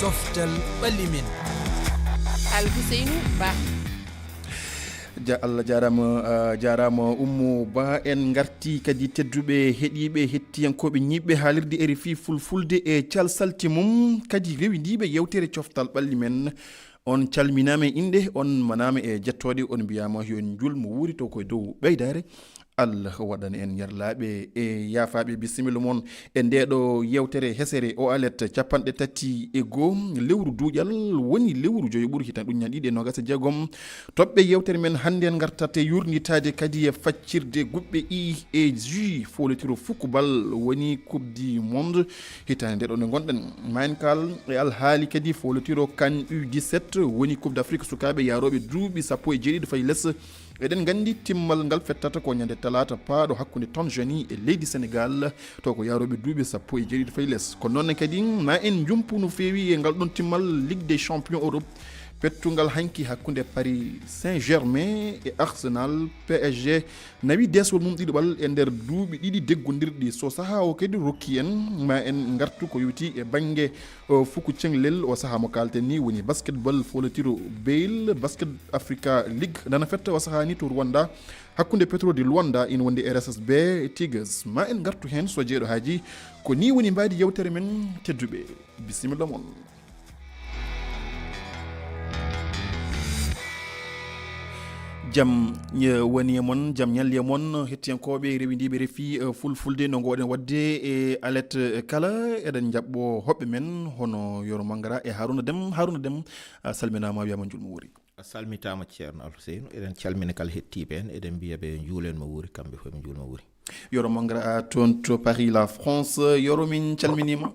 coftal ɓallimen Alhusseinu Ba. Allah jarama Oumou Ba en garti kadi tedduɓe heeɗiɓe hettiyankoɓe ñiɓɓe haalirde RFI fulfulde e calsalti mum kadi rewindiɓe yewtere coftal ɓalli men on calminama e inde on manama e jettode on mbiyama yo julmo wuuri to koye dow ɓeydare Allah waɗana en yarlaɓe e yaafaɓe bisimilla moon e ndeɗo yewtere hesere o alet 34 lewru duuƴal woni lewru joyi ɓuuri hitan ɗum ñaɗiɗi e nogas e jeegom toɓɓe yewtere men hannde en gartate yurnitade kadi e faccirde guɓɓe I et J folotiro fukubal woni coupe du monde hitande ndeɗo nde gonɗen mankal e alhaali kadi folotiro CAN U17 woni coupe d'Afrique sukaɓe yaroɓe duuɓi 17 fayi less eɗen gandi timmal ngal fettata ko ñande talata paaɗo hakkude Tanzanie e leydi Sénégal to ko yaroɓe duuɓi 17 fayi less kono noon kadi ma en jumpu no feewi e ngal ɗon timmal Ligue des champions Europe pettugal hanki hakkude Paris Saint-Germain e Arsenal. PSG nawi deswol mum ɗiɗoɓal e nder duuɓi ɗiɗi deggodirɗi so saaha o kadi rokki en ma en gartu ko yowti e banggue fuku cenglel o saaha mo kalten ni woni basketball folotiro Bale Basket Africa League nana fetta o saaha ni to Rwanda hakkude Petro de Luanda ina wonde RSSB Tigers ma en gartu hen so jeeɗo haaji ko ni woni mbadi yewtere men tedduɓe bisimilla moon. Jam woni e moon jam ñalli e moon hettiyankoɓe rewindiɓe RFI fulfulde no gowɗen wadde e alet kala eɗen jaɓɓo hoɓɓe men hono Yoro Mangara e Harouna Déme salminama wiyama julmo wuuri. Salmitama ceerno Alhusseinu eɗen calmina kala hettiɓe en eɗen mbiyaɓe juulenmo wuuri kamɓe fof ɓe julmo wuuri. Yoro Mangara toon to Paris la France Yoro min calminima.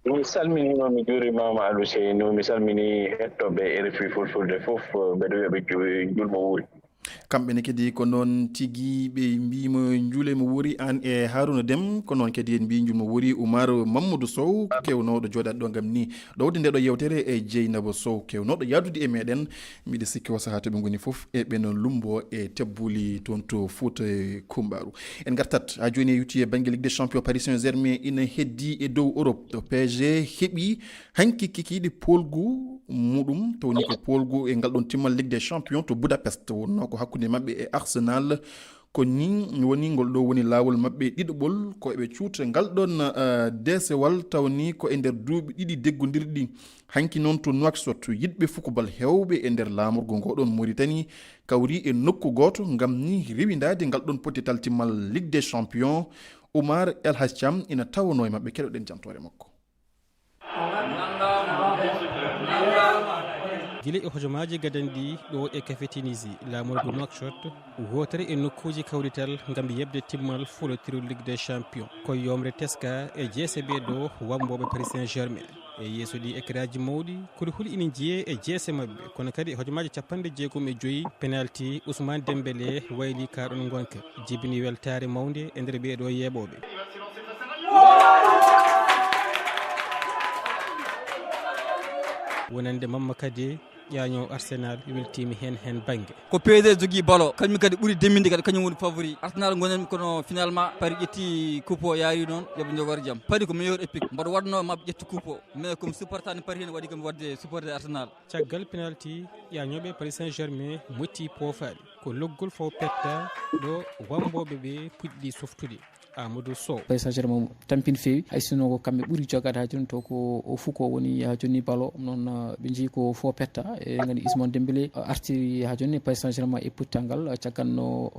Mi salminima mi juurimama Alhusseinu mi salmini hettoɓe RFI fulfulde fof mbeɗo wiyaɓe julmo wuuri. kamɓe ne kadi ko noon tigui ɓe mbima juulemo wuuri an e Harouna Déme ko noon kadi en mbi julmo wuuri Oumar Mamadou Sow kewnoɗo joɗade ɗo gam ni ɗowde ndeɗo yewtere e Dieynaba Sow kewnoɗo yadude e meɗen mbiɗa sikki o saaha toɓe goni foof e ɓeno lumbo e tebbuli toon to Fouta Kumbaru. En gartat ha joni e yutti e banggue Ligue des champions Paris Saint-Germain ina heddi e dow Europe PSG heeɓi hanki kikiɗe polgu muɗum to woni ko polgu e ngal ɗon timmal Ligue des champions to Budapest wonno ko hakkude mabɓe e Arsenal ko ni woni ngol ɗo woni lawol mabɓe ɗiɗoɓol ko eɓe cuuta ngal ɗon desewal tawni ko e nder duuɓi ɗiɗi deggodirɗi hanki noon to Nouakchott yiɗɓe fukubal hewɓe e nder lamorgo ngoɗon Mauritanie kawri e nokku goto gam ni rewidade ngal ɗon potital timmal Ligue des champions. Oumar El Hadj Thiam ina tawano e mabɓe keɗoɗen jantore makko. guila e hojomaji gadanɗi ɗo e café Tunisie lamorgo Nouakchott wotere e nokkuji kawrital gam yebde timmal folotiro Ligue des champions ko yomre teska e JCB ɗo wamboɓe Paris Saint-Germain e yeeso ɗi écraji mawɗi kuli huli ina jiiye e jeese mabɓe kono kadi e hojomaji 65 penalty Ousmane Dembélé wayli kaɗon gonka jibini weltare mawde e nder ɓeeɗo yeeɓoɓe. wonande Mamma Kadi ƴaño Arsenal weltima hen banggue ko PSG jogui balo kañum kadi ɓuuri demminde kadi kañum woni favori Arsenal gonen kono finalement Paris ƴetti coupe o yaari noon yooɓe jogor jaam Paris ko meilleur épique mboɗo waɗno mabɓe ƴetti coupe o mais comme supportani Paris hen waɗi kam wadde supporter Arsenal. caggal penalty ƴañoɓe Paris Saint-Germain motti poofaɗi ko loggol faw petta ɗo wamboɓe ɓe puɗɗi softude Amadou Sow. Paris Saint-Germain tampini feewi hay sinno ko kamɓe ɓuuri jogade ha joni to ko o fuko woni ha joni balo noon ɓe jii ko fo petta e gandi Ousmane Dembélé artiri ha joni Paris Saint-Germain e puttal ngal cagganno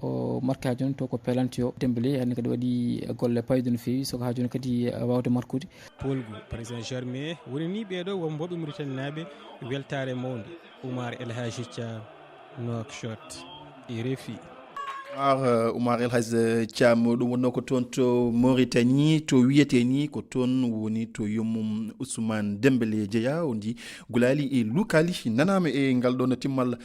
marque ha joni to ko pelanti o Dembélé hande kadi waɗi golle paydu no feewi soko ha joni kadi wawde markude polgu Paris Saint-Germain woni ni ɓeɗo womboɓe Mauritanie naaɓe weltare mawde Oumar El Hadji Thiam Nouakchott RFI. Oumar El Hadj Thiam ɗum wonno ko toon to Mauritanie to wiyete ni ko toon woni to yommum Ousmane Dembélé jeeya o ndi gulali e lukali nanama e ngal ɗon timmal.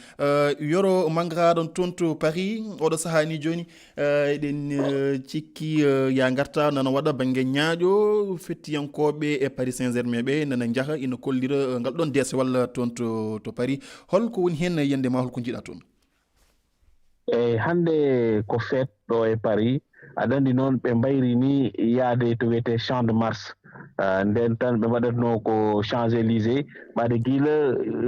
Yoro Mangara ɗon toon to Paris oɗo saaha ni joni eɗen cikki ya garta nana waɗa banggue ñaaƴo fettiyankoɓe e Paris Saint-Germain ɓe nana jaaha ina kollira ngal ɗon desewal toon to Paris holko woni hen yande ma holko jiiɗa toon? Hande ko fête ɗo e Paris aɗa andi noon ɓe mbayri ni yaade to wiyete Champ de Mars nden tan ɓe mbaɗatno ko Champs-Élysées ɓade guila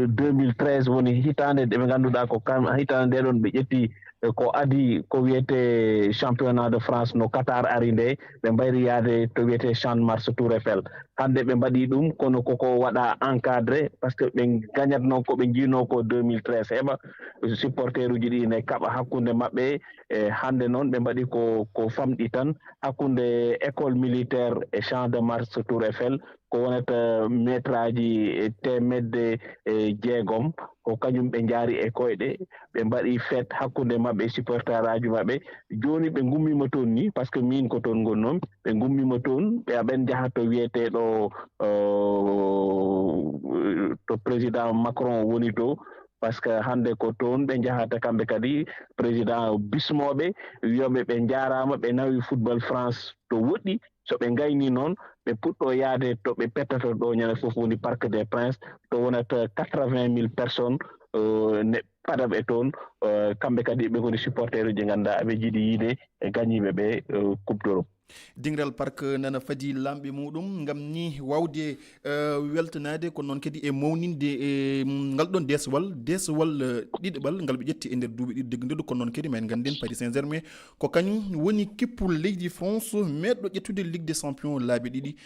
2013 woni hitande ɓe ngannduɗaa ko hitande nde ɗon ɓe ƴetti ko adi ko wiyete championnat de France no Qatar ari nde ɓe mbayri yaade to wiyete Champ de Mars Tour Eiffel hande ɓe mbaɗi ɗum kono koko waɗa encadré par ce que ɓe gagnatno ko ɓe jiino ko 2013 heɓa supporter uji ɗi ne kaɓa hakkunde maɓɓe e hande noon ɓe mbaɗi ko famɗi tan hakkunde école militaire e Champ de Mars Tour Eiffel ko wonata métre aji 160 ko kañum ɓe jaari e koyɗe ɓe mbaɗi fête hakkunde maɓɓe supporter aji maɓɓe joni ɓe gummima toon ni par ce que min ko toon gonnomi ɓe gummima toon ɓe aɓen jaha to wiyeteɗo to président Macron woni to par ce que hande ko toon ɓe jahata kamɓe kadi président bismoɓe wiyoɓe ɓe jarama ɓe nawi football France to woɗɗi so ɓe gayni noon ɓe puɗɗo yaade to ɓe pettata ɗo ñande fof woni Parc des Princes to wonata 80,000 personnes ne paɗaɓe toon kamɓe kadi ɓe goni supporter uji ganduɗa aɓe jiiɗi yiide e gañiɓe ɓe coupe d'Europe. Dingral Park nana fadi lamɓe muɗum ngam ni wawde weltanade ko noon kadi e mawninde e ngal ɗon deswal ɗiɗaɓal ngal ɓe ƴetti e nder duuɓi ɗiɗi deggudeɗo kono noon kadi ma en ganden Paris Saint-Germain ko kañum woni kippol leydi France meɗɗo ƴettude Ligue des Champions laabi ɗiɗi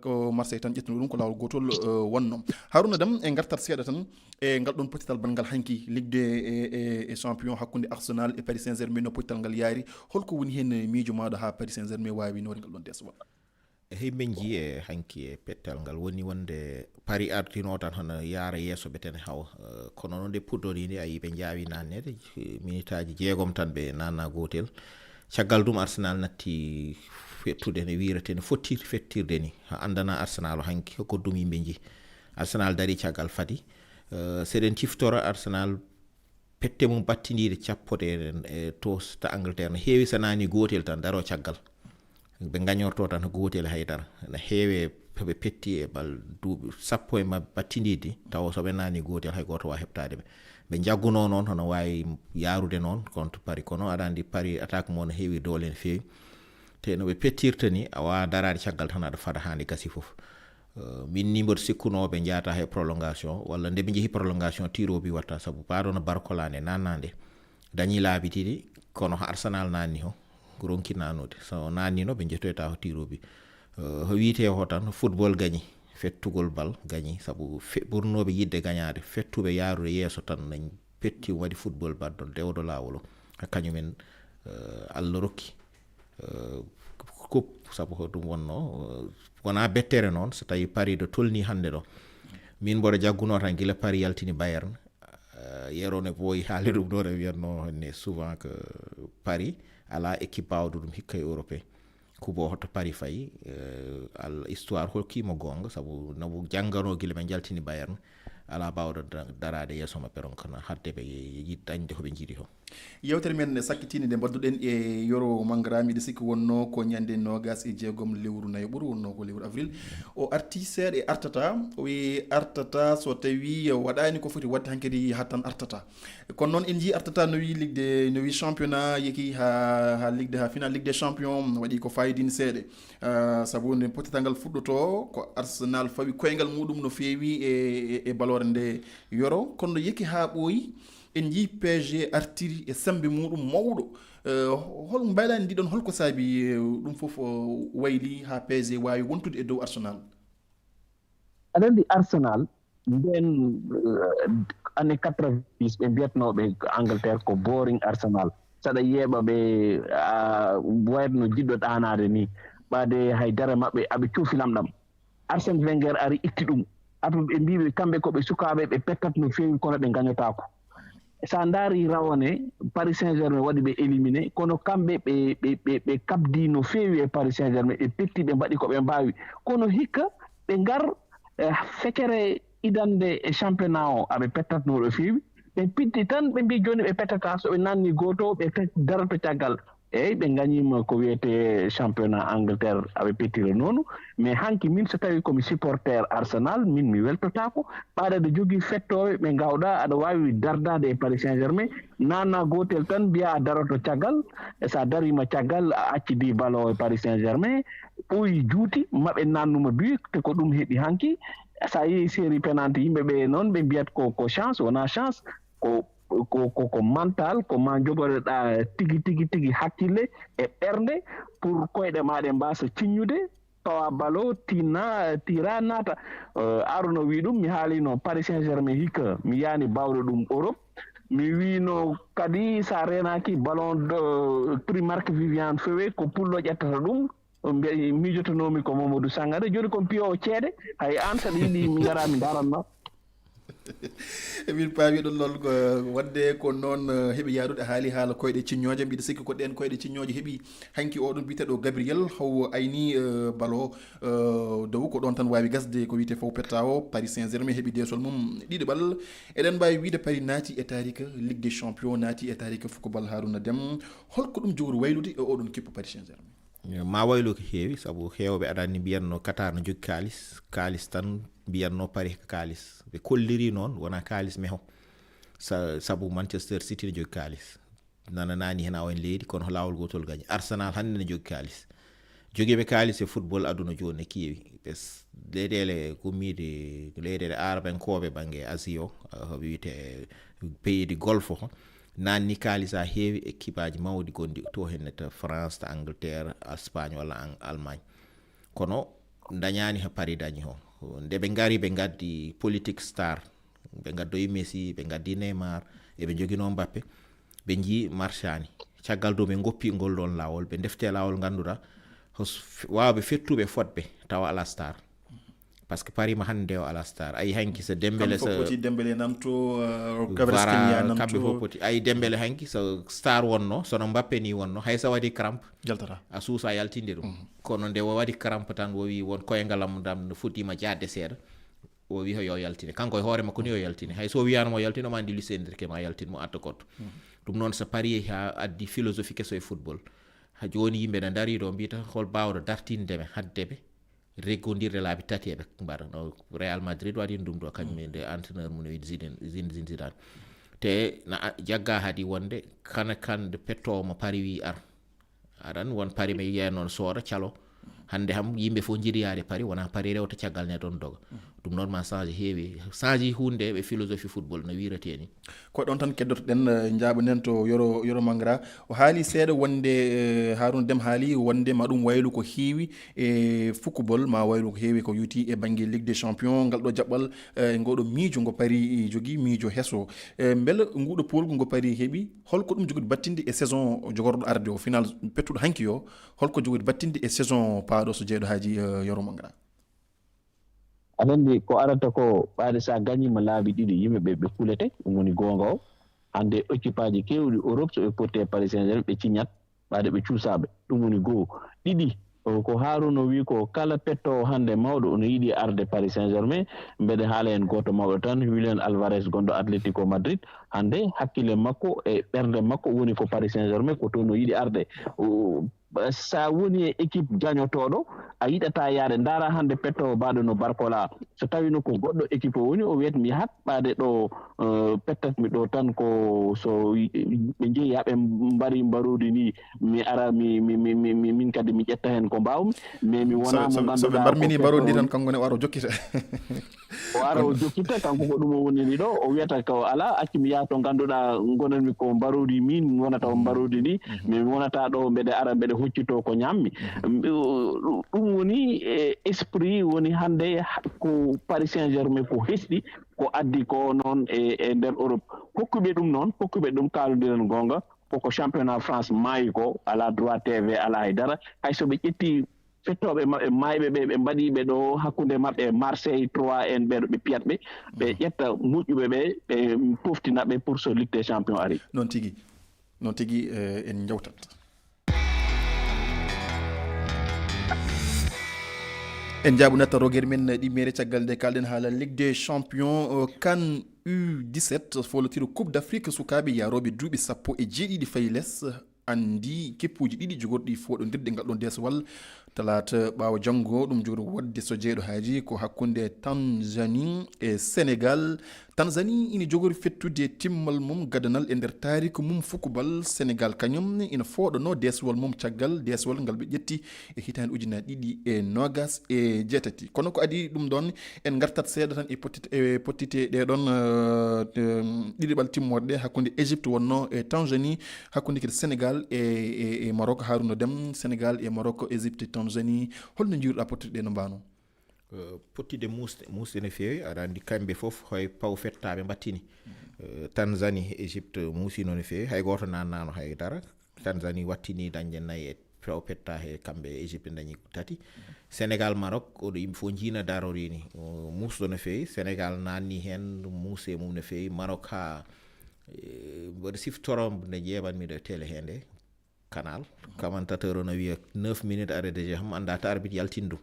ko Marseille tan ƴettuno ɗum ko lawol gotol wonno. Harouna Dam e gartat seeɗa tan e ngal ɗon potital bangal hanki Ligue des Champions hakkude Arsenal e Paris Saint-Germain no potital ngal yaari holko woni hen miijo maɗo ha Paris Saint-Germain wawi nori ngal ɗon deswa heyɓe jii e hanki e pettal ngal woni wonde Paris artino tan hono yaara yeeso ɓe ten hawa kono noon nde puɗɗori ndi a yi ɓe jaawi nannede minitaji 6 tan ɓe nanna gotel caggal ɗum Arsenal natti fettude ne wirete ne fotti fettirde ni ha andana Arsenal hanki ko ɗum yimɓe jii Arsenal dari caggal fadi seɗen ciftora Arsenal pette mum battidide cappode e to ta Angleterre no heewi so nani gotel tan daro caggal ɓe gañorto tan gotel haydara no heewe ɓe petti e bal duuɓi 10 e mabɓe battididi taw soɓe nani gotel hay goto wawa heɓtade ɓe jagguno noon hono wawi yarude noon contre Paris kono aɗa andi Paris attaque mo no heewi doole no feewi te no ɓe pettirta ni a wawa darade caggal tan aɗa fada hande gasi foof min ni mboɗo sikkunoɓe jeyata hay prolongation walla nde ɓe jeehi prolongation tirobi watta saabu paɗono barkolane nannade dañi laabi ɗiɗi kono Arsenal nanni ho ronki nanude so nannino ɓe jettoyta ho tirobi ho wiite ho tan football gañi fettugol bal gañi saabu ɓurnoɓe yidde gañade fettuɓe yarude yeeso tan nañ petti waɗi football baddon dewdo lawol kañumen Allah rokki coupe saabu ko ɗum wonno wona bettere noon so tawi Paris do tolni hande ɗo min mboɗo jagguno tan gila Paris yaltini Bayern yerone boyi haali ɗum ɗo re wiyatno ne souvent que Paris ala équipe bawɗo ɗum hikka e européen kubo hoto Paris fayi histoire hokkimo gonga saabu no janggano gila ɓe jaltini Bayern ala bawɗo darade yeeso maɓɓe ron kono hadde ɓe dañde koɓe jiiɗi ho yewtere men sakkitinde nde badduɗen e yoro mangarami ɗe sikki wonno ko ñande nogas e jeegom lewru nayo ɓuuri wonno ko lewru avril o arti seeɗa e artata o wi artata so tawi waɗani ko foti wadde hankkadi hattan artata kono noon en jii artata no wi championnat yeki ha ligue ha final ligue des champions waɗi ko fayidini seeɗa saabu nde potital ngal fuɗɗoto ko Arsenal fawi koyngal muɗum no feewi e balore nde yoro kono yeki ha ɓooyi en jii PSG artiri e sambe muɗum mawɗo hol mbayɗani ndiɗon holko saabi ɗum fof wayli ha PSG wawi wontude e dow Arsenal aɗa andi Arsenal nden année 90 ɓe mbiyatnoɓe Angleterre ko boring Arsenal saɗa yeeɓa ɓe wayno jiɗɗo ɗanade ni ɓade haydara maɓɓe aɓe cuufi lamɗam Arsène Wenger ari itti ɗum aɓe ɓe mbiɓe kamɓe koɓe sukaɓe ɓe pettat no feewi kono ɓe gañotako sa ndaari rawane Paris Saint-Germain waɗi ɓe éliminé kono kamɓe ɓe kabdi no feewi e Paris Saint-Germain ɓe petti ɓe mbaɗi ko ɓe mbawi kono hikka ɓe ngar feccere idande e championnat o aɓe pettatno ɗo feewi ɓe pitti tan ɓe mbi joni ɓe pettata so ɓe nanni goto ɓe darato caggal eyyi ɓe gañima ko wiyete championnat Angleterre aɓe pettira noonu mais hanki min so tawi komi supporter Arsenal min mi weltotako ɓaɗa aɗa jogui fettoɓe ɓe gawɗa aɗa wawi dardade e Paris Saint-Germain nanna gotel tan mbiya a daroto caggal sa darima caggal a accidi balo e Paris Saint-Germain ɓooyi juuti maɓe nannuma but te ko ɗum heɓi hanki so a yehi série penalty yimɓe ɓe noon ɓe mbiyat ko chance wona chance ko mental ko ma jogoreɗa tigi hakkille e ɓernde pour koyɗe maɗe mbasa ciññude tawa balo tira naata Arouna wi ɗum mi haalino Paris Saint-Germain hikka mi yaani bawɗo ɗum Europe mi wino kadi sa renaki ballon de prix Marc Viviane Fewe ko pullo ƴettata ɗum mijotonomi ko Mamadou Sangare joni kon piyowo ceede hay an saɗa yiɗi mi gara mi daranma min paami ɗon lool wadde ko noon heɓi yaarude haala koyɗe ciññooje mbiɗa sikki ko ɗen koyɗe ciññooje heɓi hanki oɗon biteɗo Gabriel haw ayni balo dow ko ɗon tan wawi gasde ko wiyete fof petta o Paris Saint-Germain heɓi desol mum ɗiɗiɓal eɗen mbawi wiide Paris naati e tarika Ligue des Champions naati e tarika football Harouna Déme holko ɗum jogori waylude e oɗon kippo Paris Saint-Germain ma waylu ko heewi sabu heewɓe aɗa anndi mbiyanno Qatar no jogi kaalis tan mbiyanno Paris ko kaalis ɓe kolliri noon wona kaalis meho sabu Manchester City ne jogi kaalis nananani hen awen leydi kono laawol gotol gañi Arsenal hannde ne jogi kaalis jogiiɓe kaalis e football aduna jooni ne keewi leyɗele gummiide leyɗele arabenkoɓe banggue Asie o wiyete pays du golfe o nanni kaalis ha heewi équipe aji mawɗi gonɗi to henneta France to Angleterre Espagne walla Allemagne kono dañani ha Paris dañi ho nde ɓe ngari ɓe gaddi politique star ɓe gaddoyi Messi ɓe gaddi Neymar eɓe joguino Mbappé ɓe jii marchani caggal dow ɓe goppi ngol ɗon lawol ɓe defte lawol ganduɗa wawɓe fettuɓe fodɓe tawa ala star par ce que Paris ma hannde o ala star ayi hanki so Dembélé Dembélé nanto kamɓe fof poti ayi Dembélé hanki so star wonno sono Mbappé ni wonno hayso waɗi crampe jaltata a suusa yaltinde ɗum kono nde waɗi crampe tan o wi won koyengalam dam no fuɗɗima jaadde seeɗa o wi yo yaltine kanko e hoore makko ni yo yaltine hay so wiyanamo yaltine ma andi lucendirke ma yaltine mo adda goto ɗum noon so Paris ha addi philosophie kesso e football ha joni yimɓe ne dari ɗo mbita hol bawɗo dartindeɓe haddeɓe reggodirde laabi tati eɓe mbaɗa no Real Madrid waɗi ɗum ɗo kañum nde entraîneur mum wi Zidane te na jagga haadi wonde kande pettowo mo Paris wi aɗan won Paris ɓe yiya noon sooda calo hande ham yimɓe fof jiiɗi yaade Paris wona Paris rewta caggal ne ɗon doga ɗum noon ma change hunde ɓe philosophie football no wirete ni ko ɗon tan keddotoɗen jaaɓonen to yoro Mangara o haali seeɗa wonde Harouna Déme haali wonde ma ɗum waylu ko heewi e football ma waylu ko heewi ko yuti e banggue Ligue des Champions ngal ɗo jaɓɓal ngoɗo miijo ngo Paris jogui miijo hesso beele nguɗo polgu ngo Paris heeɓi holko ɗum jogori battinde e saison jogorɗo arde o final pettuɗo hanki o holko jogori battinde e saison paaɗo so jeeɗo haaji yoro Mangara aɗa andi ko arata ko ɓaade sa gañima laabi ɗiɗi yimɓe ɓe kulete ɗum woni goonga o hande équipe aji kewɗi Europe so ɓe potti e Paris Saint-Germain ɓe ciñat ɓaade ɓe cuusaɓe ɗum woni goho ɗiɗi ko Harouna wi ko kala pettowo hande mawɗo ono yiɗi arde Paris Saint-Germain mbeɗe haala hen goto mawɗo tan Julian Alvarez gonɗo Atlético Madrid hande hakkille makko e ɓernde makko woni ko Paris Saint-Germain ko toon no yiɗi arde sa woni e équipe jañotoɗo a yiɗata yaade ndaara hande pettowo mbaɗo no Barcola so tawino ko goɗɗo équipe o woni o wiyata mi yahat ɓaade ɗo pettatmi ɗo tan ko so ɓe jeeyi haɓe mbari mbarudi ni mi ara min kadi mi ƴetta hen ko mbawmi mais mi wona mo ganduɗa soɓe mbarmini mbarodi tan kanko ne waro jokkita o ara o jokkita kanko ko ɗum o woniri ɗo o wiyata ko ala acci mi yaha to ganduɗa gonanmi ko mbarodi min wonata o mbarodi ni mais mi wonata ɗo mbeɗe ara mbeɗe huccito ko ñammi ɗum woni esprit woni hande ko Paris Saint-Germain ko hesɗi ko addi ko noon e nder Europe hokkuɓe ɗum noon hokkuɓe ɗum kalodiren gonga koko championnat France maayi ko ala droit TV ala haydara hayso ɓe ƴetti fettoɓe maɓɓe mayɓe ɓe mbaɗiɓe ɗo hakkude maɓɓe Marseille 3 en ɓeɗo ɓe piyat ɓe ƴetta moƴƴuɓe ɓe poftinaɓe pour so Ligue des Champions ari noon tigui en jawtat en jaaɓunata rogere men ɗimmere caggal nde kalɗen haala Ligue des Champions CAN U17 folotiro Coupe d'Afrique sukaɓe yaroɓe duuɓi 17 fayi less andi keppuji ɗiɗi jogorɗi foɗodirde ngal ɗon desowal talata ɓaawo janngo ɗum jogori wodde so jeeɗo haaji ko hakkunde Tanzanie e Sénégal. Tanzanie ina jogori fettude timmal mum gadanal e nder taariku mum fukubal. Sénégal kañum ina fooɗano deswal mum caggal deswal ngal ɓe ƴetti e hitande ujunaje 2027. kono ko adi ɗum ɗon en gartat seeɗa tan e pottite ɗeɗon ɗiɗiɓal timmorde ɗe hakkunde Égypte wonno e Tanzanie, hakkunde kadi Sénégal e Maroc. Harouna Déme, Sénégal e Maroc, Égypte, Tanzanie, holno jiiruɗa pottite ɗe no mbano? Pottude musde no feewi aɗa andi kamɓe fof hoye paw fettaɓe battini. Tanzanie Égypte muusino no feewi, hay goto nannano haydara. Tanzanie wattini dañde 4 e paw petta he kamɓe Égypte dañi 3. Sénégal Maroc oɗo yimɓe fof jiina darorini musdo no feewi. Sénégal nanni hen muuse mum no feewi. Maroc ha mboɗo siftoro nde ƴeɓanmi ɗo télé he nde canal commentateur o no wiya 9 minutes arrêt de jeu ham anda ta arbitre yaltindu.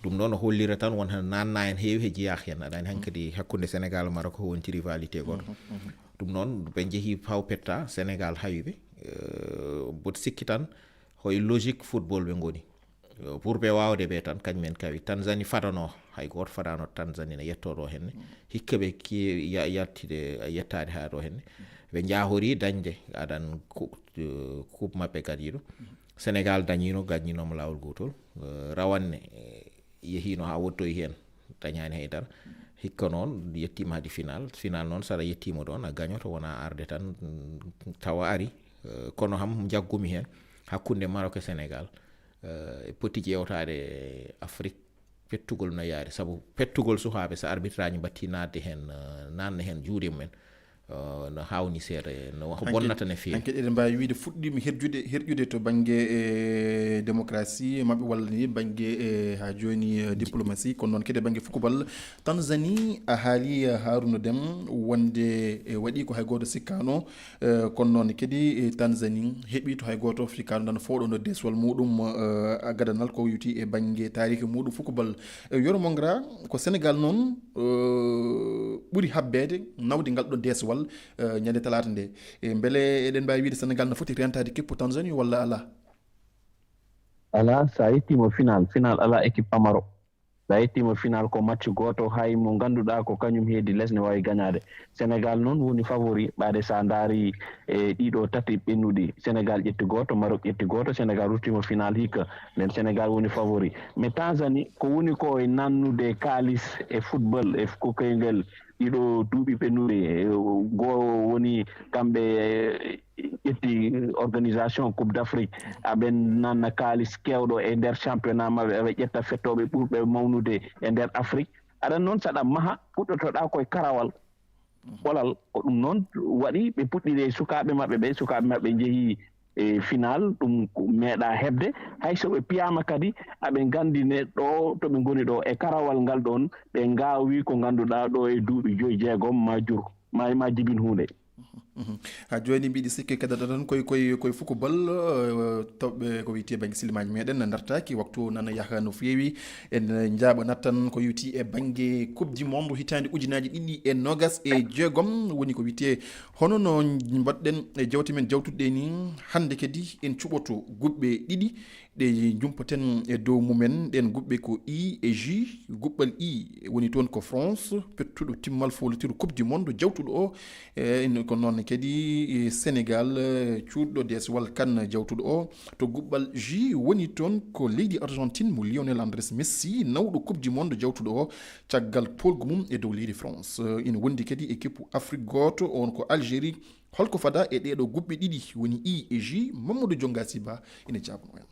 ɗum ɗon o hollira tan won han nanna hen heewi he jeeyak hen aɗa ani hankkadi hakkude Sénégal Maroc ko wonti rivalité goto. ɗum noon ɓe jeehi paw petta Sénégal hawiɓe mboɗo sikki tan hoye logique football ɓe goni pour ɓe wawde ɓe tan kañumen kawi. Tanzanie fadano hay goto fadano Tanzanie ne yettoɗo henne hikka ɓe yettade ha ɗo henne ɓe jahori dañde aɗan coupe mabɓe gadiɗo. Sénégal dañino gañinomo lawol gotol rawanne yehino ha wottoyi hen dañani haydara. Hikka noon yettima hadi final noon saɗa yettima ɗon a gañoto wona arde tan tawa ari. Kono ham jaggumi hen hakkunde Maroc e Sénégal poti ƴewtade Afrique pettugol no yaari, saabu pettugol sukaɓe so arbitrage batti nadde hen nanna hen juuɗe mumen no hawni seeɗa no bonnata no feewi. hanke eɗen mbawi wiide fuɗɗima herƴude to banggue démocratie mabɓe walla ni banggue ha joni diplomatie. kono noon kadi banggue fukubal Tanzanie a haali Harouna Déme wonde waɗi ko hay goto sikkano. kono noon kadi Tanzanie heeɓi to hay goto sikkano nan fooɗono deswal muɗum gadanal ko wiyeti e banggue tariki muɗum fukubal. Yoro Mongra ko Sénégal noon ɓuuri habbede nawde ngal ɗo deswal ñande talata nde. Beele eɗen mbawi wiide Sénégal no foti rentade keppu Tanzanie walla ala sa yettima final ala équipe pamaro. sa yettima final ko match goto hay mo ganduɗa ko kañum heedi lesne wawi gagnade. Sénégal noon woni favori ɓaade sa daari ɗiɗo tati ɓennuɗi. Sénégal ƴetti goto, Maroc ƴetti goto, Sénégal ruttima final hikka nden Sénégal woni favori. Mais Tanzanie ko woni ko e nannude kalis e football e kokoyngel ɗiɗo duuɓi ɓennuɗe. goo woni kamɓe ƴetti organisation coupe d'Afrique aɓen nanna kalis kewɗo e nder championnat maɓɓe eɓe ƴetta fettoɓe ɓurɓe mawnude e nder Afrique. aɗan noon saɗa maha puɗɗotoɗa koye karawal ɓolal ko ɗum noon waɗi ɓe puɗɗiri sukaɓe maɓɓe jeehi final ɗum meeɗa hebde hay so ɓe piyama kadi aɓe gandine ɗo to ɓe goni ɗo e karawal ngal ɗon ɓe gawi ko ganduɗa ɗo e duuɓi 5 ma jur ma jibin hunde. ha joni mbiɗi sikki kadata tan koye fukubal tawɓe ko wiyete banggue silimaji meɗen dartaki waktu nana yaaha no fewi en jaaɓanat tan ko yewti e banggue coupe du monde hitande 2026 woni ko wiyete hono no mbaɗɗen e jawte men jawtuɗe ni hande kadi en cuɓoto guɓɓe ɗiɗi ɗe jumpaten e dow mumen. ɗen guɓɓe ko I e J. guɓɓal I woni toon ko France pettuɗo timmal folotiru coupe du monde jawtuɗo o ko noon kadi Sénégal cuuɗɗo deswal kan jawtuɗo o. to guɓɓal J woni toon ko leydi Argentine mo Lionel Andrés Messi nawɗo coupe du monde jawtuɗo o caggal polgu mum e dow leydi France. ina wondi kadi équipe Afrique goto on ko Algérie. holko fada e ɗeɗo guɓɓe ɗiɗi woni I e J? Mamadou Dionga Siba ina jaabano en.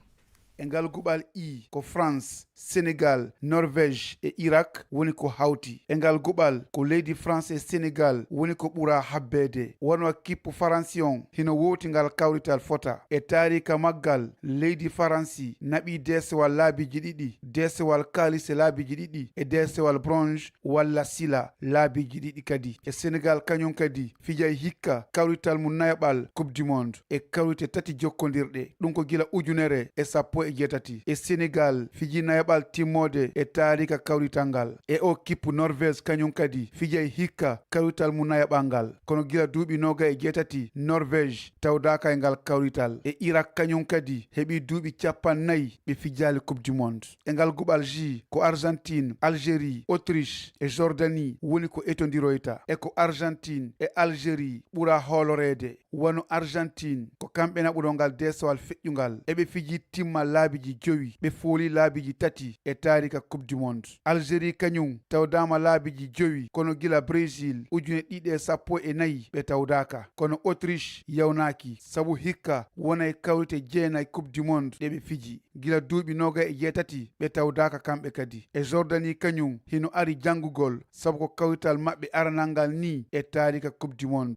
e ngal guɓal I ko France, Sénégal, Norvège e Irak woni ko hawti. e ngal guɓal ko leydi France e Sénégal woni ko ɓura habbede. wonno kippu faransi on hino wowti ngal kawrital fota. e tarika maggal leydi faransi naɓi desewal laabiji ɗiɗi, desewal kalise laabiji ɗiɗi e desewal bronze walla sila laabiji ɗiɗi kadi. e Sénégal kañum kadi fijay hikka kawrital mum nayaɓal coupe du monde e kawrite tati jokkodirɗe. ɗum ko gila ujunere e sappo sappo e jeetati e Sénégal fiji nayaɓal timmode e taarika kawrital ngal e o kippu Norvège kañum kadi fijay hikka kawrital mum nayaɓal ngal kono gila duuɓi noga e jeetati Norvège tawdaka e ngal kawrital e Irak kañum kadi heɓi duuɓi 40 ɓe fijali coupe du monde e ngal guɓal J ko Argentine, Algérie, Autriche e Jordanie woni ko etodiroyta e ko Argentine e Algérie ɓura hoolorede wano Argentine ko kamɓe naɓuɗo ngal desowal feƴƴungal eɓe fiji timma laabiji 5 ɓe fooli laabiji 3 e taarika coupe du monde. Algérie kañum tawdama laabiji 5 kono gila Brésil 2014 ɓe tawdaka kono Autriche yawnaki sabu hikka wonay kawrite 9 coupe du monde ɗeɓe fiji gila duuɓi 27 ɓe tawdaka kamɓe kadi e Jordanie kañum hino ari janngugol sabu ko kawrital maɓɓe aranal ngal ni e taarika coupe du monde.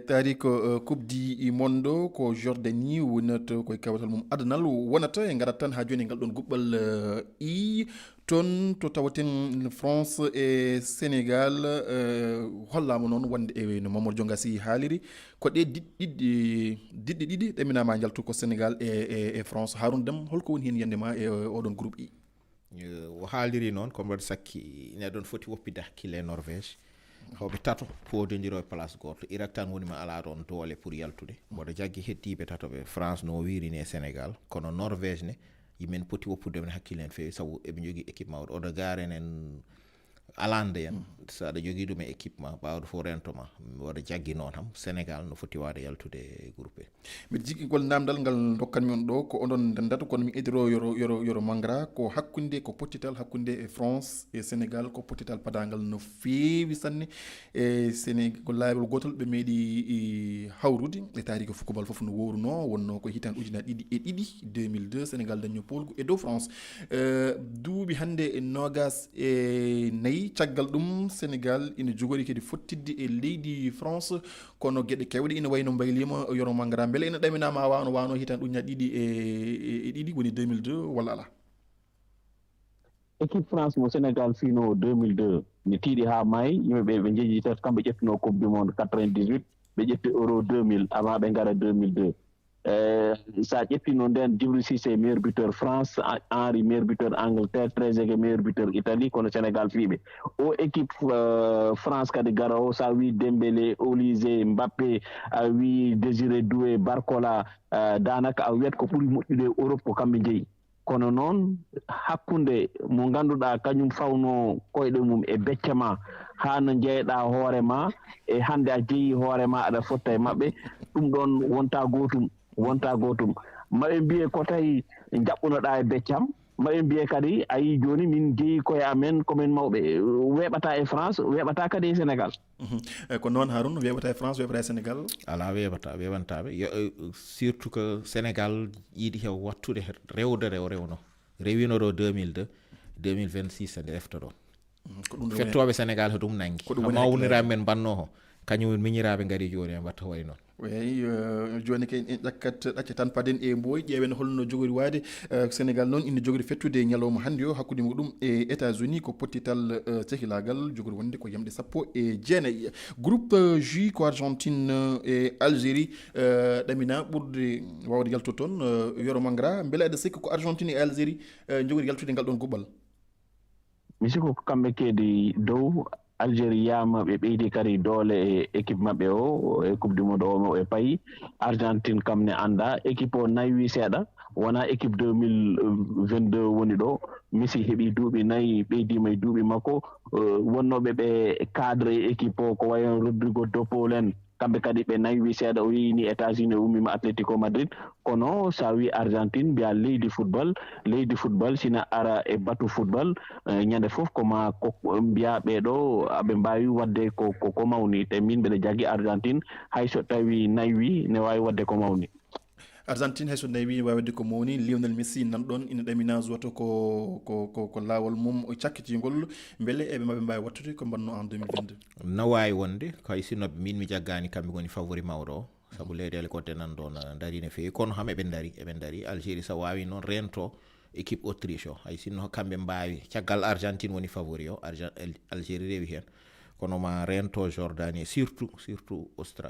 taari ko coupe du monde ko Jordanie wonata koye kawtal mum adanal wonata e garat tan ha joni ngal ɗon guɓɓal i toon to tawaten France e Sénégal hollama noon wonde e no Mamadou Diongasi haaliri ko ɗe diɗɗe ɗiɗi ɗeminama jaltu ko Sénégal e France. Harouna Deme holko woni hen yandema e oɗon groupe i? o haaliri noon ko mbaɗa sakki neɗon foti woppide hakkille Norvège hawɓe tato poododiro e place goto. Irak tan woni ma ala ɗon doole pour yaltude mboɗo jaggi heddiɓe tatoɓe France no wirini e Sénégal kono Norvège ne yimen poti woppude men hakkille en fewi sabu eɓe jogui équipe mawɗo oɗo garen en alande en so aɗa jogui ɗum e équipement ɓawɗo fo rentoma waɗa jaggi noon ham Sénégal no foti wade yaltude groupe e mbiɗa jigui gol namdal ngal dokkanmi on ɗo ko oɗon ndendata kono mi idiro yoro mangra ko hakkude ko pottital hakkude e France e Sénégal ko pottital padagal no fewi sanne e Sénégal ko laawol gotol ɓe meeɗi hawrude e taarika football foof no wowruno wonno ko hitan ujunaje 2002 Sénégal daño polgu e dow France duuɓi hande e nogas e nayyi caggal ɗum Sénégal ina jogori kadi fottidde e leydi France kono gueɗe kewɗe ina wayno mbaylima yoro mangara beele ina ɗaminama wano hitan ujunaje 2 woni 2002 walla ala? équipe France mo Sénégal fino 2002 mi tiiɗi ha maayi yimɓeɓe ɓe jeeji tat kamɓe ƴettino coupe du monde 98 ɓe ƴetti euro 2000 avant ɓe gara 2002 sa ƴettino nden Djibril Cissé meilleur buteur France, Henry meilleur buteur Angleterre, Trezeguet meilleur buteur Italie kono Sénégal fiiɓe o équipe France kadi gara o sa wi Dembélé, Olysée, Mbappé, a wi Désiré Doué, Barcola, danaka a wiyat ko ɓuuri moƴƴude Europe ko kamɓe jeeyi kono noon hakkunde mo ganduɗa kañum fawno koyɗe mum e becce ma ha no jeeyɗa hoore ma e hande a jeeyi hoore ma aɗa fotta e maɓɓe ɗum ɗon wonta gotum maɓe mbiye ko tawi jaɓɓunoɗa e beccam maɓe mbiye kadi a yi joni min jeeyi koye amen komin mawɓe weɓata e France weɓata kadi e Sénégal. ko noon Harouna weɓata e France weɓata e Sénégal ala weɓantaɓe surtout que Sénégal yiiɗi hew wattude rewde rewno rewino ɗo 2002 2026 ande efta ɗo fettoɓe Sénégal ko ɗum nangui mawniraɓe men banno ho kañum miñiraɓe gaari joni en watta way noon eyi joni kay en ɗacca tan paden e mboy ƴeewen holno jogori wade Sénégal noon ina jogori fettude ñalawma hannde o hakkude muɗum e États-Unis ko pottital cehilagal jogori wonde ko yamde 19 groupe J ko Argentine e Algérie ɗamina ɓurde wawde yaltude toon yoro mangra beele aɗa sikki ko Argentine e Algérie jogori yaltude ngal ɗon guɓɓal mi sikku ko kamɓe keedi dow Algérie yama ɓe ɓeydi kadi doole e équipe maɓɓe o e coupe du monde o e payi Argentine kam ne anda équipe o naywi seeɗa wona équipe 2022 woni ɗo Messi heeɓi duuɓi 4 ɓeydima e duuɓi makko wonnoɓe ɓe cadre e équipe o ko wayon Rodrigo de Paul en kamɓe kadi ɓe naywi seeɗa o yeyini États-Unis o ummima Atlético Madrid kono sa wi Argentine mbiya leydi football sina ara e batu football ñande fof koma mbiya ɓeɗo aɓe mbawi wadde ko mawni te min mbeɗa jagui Argentine hayso tawi naywi ne wawi wadde ko mawni Argentine hayso nawi wawi wadde ko mawni Lionel Messi nanɗon ina ɗamina joto ko lawol mum o cakkitigol beele eɓe maɓe mbawi wattude ko mbanno en 2022 no wawi wonde hay sinnoɓe min mi jaggani kamɓe goni favori mawɗo o saabu leyɗele goɗɗe nan ɗon daari no fewi kono ham eɓe daari Algérie so wawi noon rento équipe Autriche o hay sinno kamɓe mbawi caggal Argentine woni favori o Algérie rewi hen kono ma rento Jordanie surtout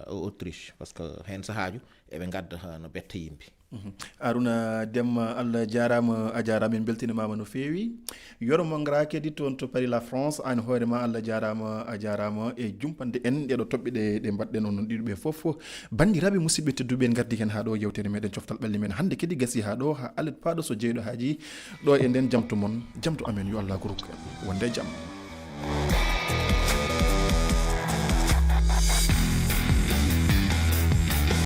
Autriche par ce que hen sahaju eɓe gadda no betta yimɓe. Aruna Demba Allah jarama a jarama en beltinimama no feewi yoromo ngara kedi toon to Paris la France an hoorema Allah jarama a jarama e jumpande en ɗeɗo toɓɓe ɗe mbaɗɗen on ɗiɗuɓe foof bandiraɓe musidɓe tedduɓe en gardi hen ha ɗo yewtere meɗen coftal ɓalli men hande kadi gasi ha ɗo ha alet paɗo so jeyɗo haaji ɗo e nden jamtu mon jamtu amen yo Allah ko rokku en wonde jaam.